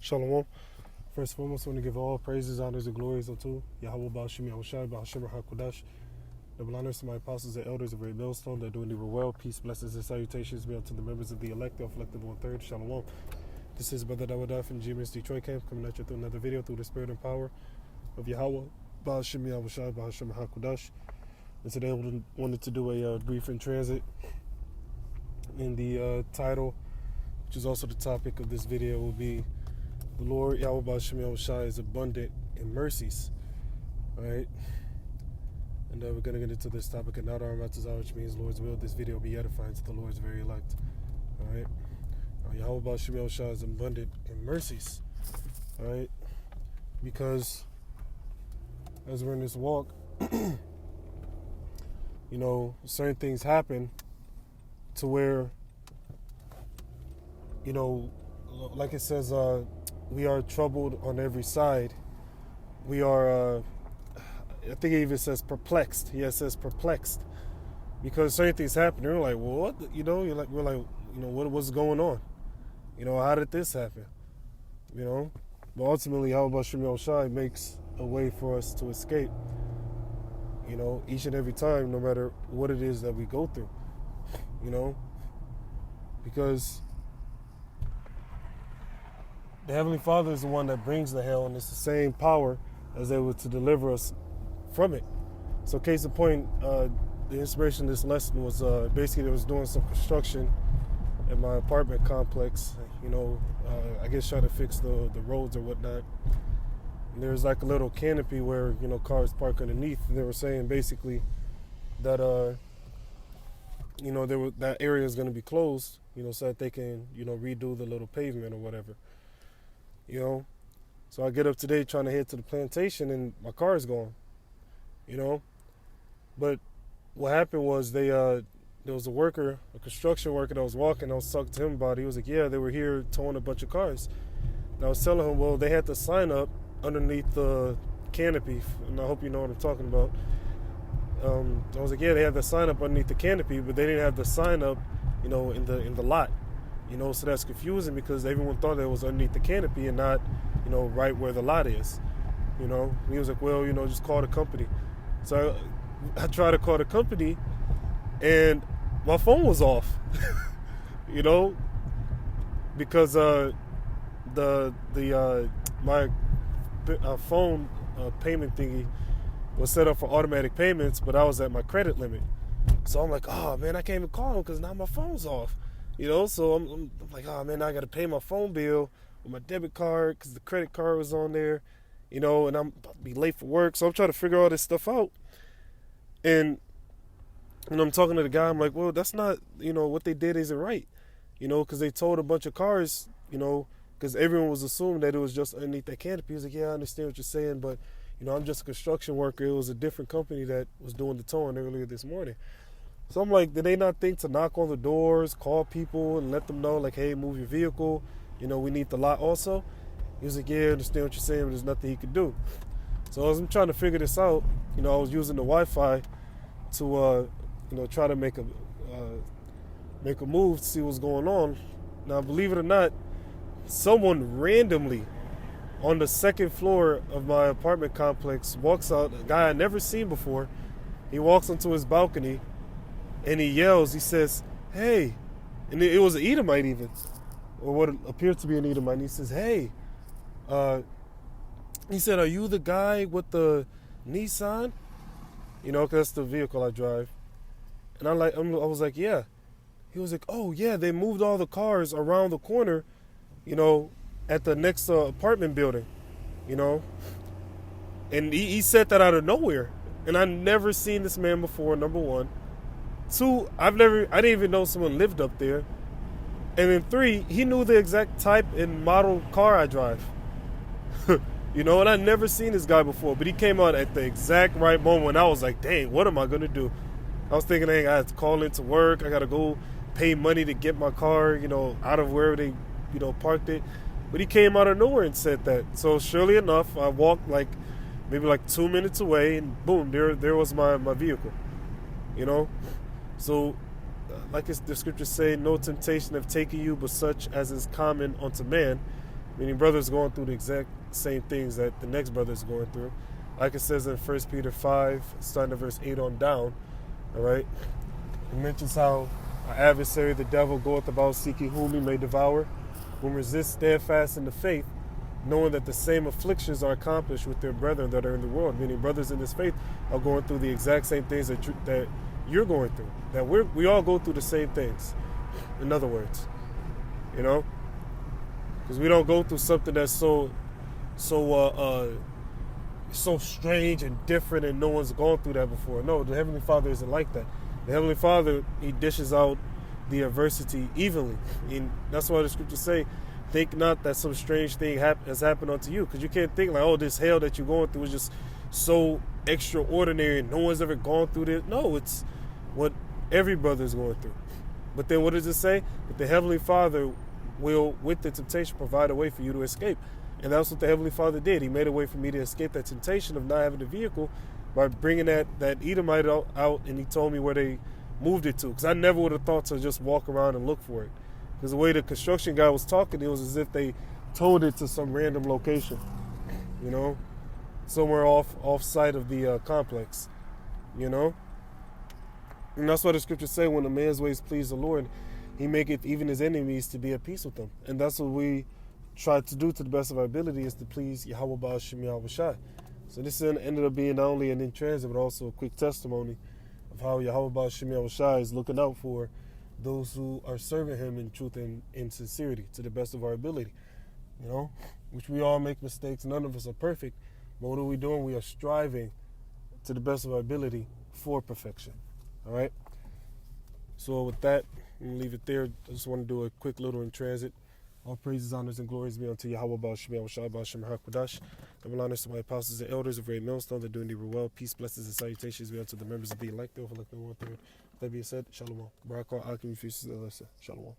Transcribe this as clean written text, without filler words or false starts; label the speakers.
Speaker 1: Shalom. First and foremost, I want to give all praises, honors, and glories unto YAHAWAH, YAHAWASHI, double honors to my apostles and elders of Great Milestone that doing evil well. Peace, blessings, and salutations be unto the members of the elect, the afflicted one-third. Shalom. This is Brother Dawadah from GMS Detroit Camp coming at you through another video through the spirit and power of YAHAWAH, and today I wanted to do a brief in transit in the title, which is also the topic of this video, will be the Lord YAHAWAH is abundant in mercies. Alright? And we're going to get into this topic and not our matzah, which means Lord's will. This video will be edifying to the Lord's very elect. Alright? YAHAWAH is abundant in mercies. Alright? Because as we're in this walk, you know, certain things happen to where, you know, like it says, we are troubled on every side. We are, I think it even says perplexed. Yeah, it says perplexed. Because certain things happen. They're like, well, what? You know, we're like, you know, what's going on? You know, how did this happen? You know? But ultimately, YAHAWAH makes a way for us to escape. You know, each and every time, no matter what it is that we go through. You know? Because the Heavenly Father is the one that brings the hell, and it's the same power as able to deliver us from it. So case in point, the inspiration of this lesson was basically I was doing some construction in my apartment complex, you know, I guess trying to fix the roads or whatnot. And there's like a little canopy where, you know, cars park underneath. And they were saying basically that, you know, that area is going to be closed, you know, so that they can, you know, redo the little pavement or whatever. You know, so I get up today trying to head to the plantation and my car is gone, you know. But what happened was there was a construction worker that was walking. I was talking to him about it. He was like, yeah, they were here towing a bunch of cars. And I was telling him, well, they had to sign up underneath the canopy. And I hope you know what I'm talking about. I was like, yeah, they had to sign up underneath the canopy, but they didn't have the sign up, you know, in the lot. You know, so that's confusing because everyone thought it was underneath the canopy and not, you know, right where the lot is. You know, and he was like, well, you know, just call the company. So I tried to call the company and my phone was off, you know, because my phone payment thingy was set up for automatic payments, but I was at my credit limit. So I'm like, oh man, I can't even call him because now my phone's off. You know, so I'm like, oh man, I got to pay my phone bill with my debit card because the credit card was on there, you know, and I'm about to be late for work. So I'm trying to figure all this stuff out. And I'm talking to the guy, I'm like, well, that's not, you know, what they did isn't right, you know, because they towed a bunch of cars, you know, because everyone was assuming that it was just underneath that canopy. He was like, yeah, I understand what you're saying, but, you know, I'm just a construction worker. It was a different company that was doing the towing earlier this morning. So I'm like, did they not think to knock on the doors, call people, and let them know, like, hey, move your vehicle. You know, we need the lot also. He was like, yeah, I understand what you're saying, but there's nothing he could do. So as I'm trying to figure this out, you know, I was using the Wi-Fi to, you know, try to make a move to see what's going on. Now, believe it or not, someone randomly on the second floor of my apartment complex walks out, a guy I'd never seen before. He walks onto his balcony. And he yells, he says, hey, and it was an Edomite even, or what appeared to be an Edomite. And he says, hey, he said, are you the guy with the Nissan? You know, 'cause that's the vehicle I drive. And I was like, yeah. He was like, oh yeah, they moved all the cars around the corner, you know, at the next apartment building, you know. And he said that out of nowhere. And I've never seen this man before, number one. Two, I didn't even know someone lived up there. And then three, he knew the exact type and model car I drive. You know, and I'd never seen this guy before, but he came out at the exact right moment. I was like, dang, what am I going to do? I was thinking, hey, I have to call into work. I got to go pay money to get my car, you know, out of wherever they, you know, parked it. But he came out of nowhere and said that. So surely enough, I walked maybe 2 minutes away and boom, there was my vehicle, you know. So, like the scriptures say, no temptation have taken you but such as is common unto man. meaning brothers going through the exact same things that the next brother is going through. Like it says in 1 Peter 5, starting at verse 8 on down, all right? It mentions how our adversary, the devil, goeth about seeking whom he may devour, whom resist steadfast in the faith, knowing that the same afflictions are accomplished with their brethren that are in the world. Meaning brothers in this faith are going through the exact same things that you're going through. That we all go through the same things. In other words, you know, because we don't go through something that's so strange and different, and no one's gone through that before. No, the Heavenly Father isn't like that. The Heavenly Father, he dishes out the adversity evenly. And that's why the scriptures say, think not that some strange thing has happened unto you. Because you can't think like, oh, this hell that you're going through is just so extraordinary and no one's ever gone through this. No, it's what every brother is going through. But then what does it say? That the Heavenly Father will, with the temptation, provide a way for you to escape. And that's what the Heavenly Father did. He made a way for me to escape that temptation of not having a vehicle by bringing that Edomite out, and he told me where they moved it to. Because I never would have thought to just walk around and look for it. Because the way the construction guy was talking, it was as if they towed it to some random location, you know, somewhere off site of the complex, you know. And that's why the scriptures say, when a man's ways please the Lord, he maketh even his enemies to be at peace with them. And that's what we try to do to the best of our ability, is to please YAHAWASHI. So this ended up being not only an in transit, but also a quick testimony of how YAHAWASHI is looking out for those who are serving him in truth and in sincerity to the best of our ability, you know, which we all make mistakes. None of us are perfect, but what are we doing? We are striving to the best of our ability for perfection. All right. So with that, I'm going to leave it there. I just want to do a quick little in transit. All praises, honors, and glories be unto Yahawah, Ba'ashim, Yahawashi, Ba'ashim, HaQadash. Double honors to my apostles and elders of Great Milestone. They're doing the well. Peace, blessings, and salutations be unto the members of the elect, the overlooked, and one third. That being said, Shalom. Barakah, Akim, Fuses, Shalom.